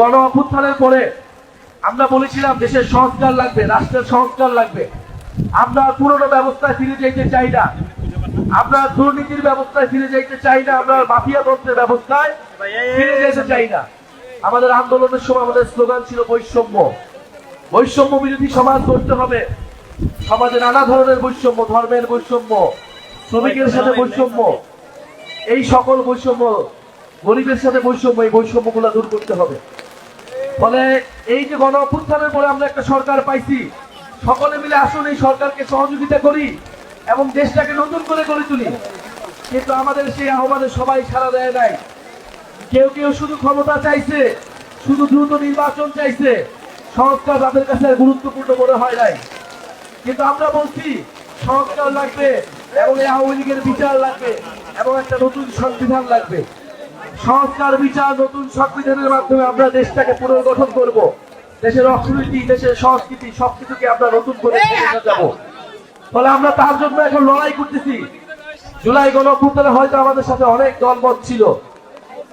গণ অভ্যুত্থানের পরে আমরা বলেছিলাম দেশের সংস্কার লাগবে, রাষ্ট্রের সংস্কার লাগবে। আমরা পুরনো ব্যবস্থায় ফিরে যেতে চাই না, আমরা দুর্নীতির ব্যবস্থায় ফিরে যেতে চাই না, আমরা মাফিয়া তন্ত্রের ব্যবস্থায় ফিরে যেতে চাই না। আমাদের আন্দোলনের সময় আমাদের স্লোগান ছিল বৈষম্য, বৈষম্য বিরোধী সমাজ করতে হবে। সমাজে নানা ধরনের বৈষম্য, ধর্মের বৈষম্য, শ্রমিকের সাথে বৈষম্য, এই সকল বৈষম্য, গরিবের সাথে বৈষম্য, এই বৈষম্যগুলো দূর করতে হবে। ফলে এই যে গণ অভ্যুত্থানের পরে আমরা একটা সরকার পাইছি, সকলে মিলে আসুন এই সরকারকে সহযোগিতা করি এবং দেশটাকে নতুন করে গড়ে তুলি। কিন্তু আমাদের সেই আহ্বানে সবাই সাড়া দেয় নাই। কেউ কেউ শুধু ক্ষমতা চাইছে, শুধু দ্রুত নির্বাচন চাইছে, সংস্কার তাদের কাছে গুরুত্বপূর্ণ মনে হয় নাই। কিন্তু আমরা বলছি সংস্কার লাগবে এবং এই আওয়ামী লীগের বিচার লাগবে এবং একটা নতুন সংবিধান লাগবে। সংস্কার, বিচার, নতুন সংবিধানের মাধ্যমে আমরা দেশটাকে পুনর্গঠন করব। দেশের অর্থনীতি, দেশের সংস্কৃতি সবকিছুকে আমরা নতুন করে নিয়ে যাব। ফলে আমরা তার জন্য এখন লড়াই করতেছি। জুলাই গণ অভ্যুত্থানে হয়তো আমাদের সাথে অনেক দলমত ছিল,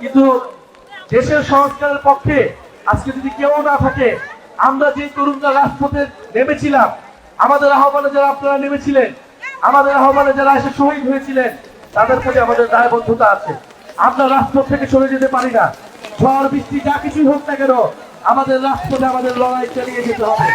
কিন্তু দেশের সংস্কারের পক্ষে আজকে যদি কেউ না থাকে, আমরা যে তরুণরা রাজপথে নেমেছিলাম, আমাদের আহ্বানে যারা আপনারা নেমেছিলেন, আমাদের আহ্বানে যারা এসে শহীদ হয়েছিলেন, তাদের প্রতি আমাদের দায়বদ্ধতা আছে। আমরা রাজপথ থেকে সরে যেতে পারি না। ঝড় বৃষ্টি যা কিছুই হোক না কেন, আমাদের রাজপথে আমাদের লড়াই চালিয়ে যেতে হবে।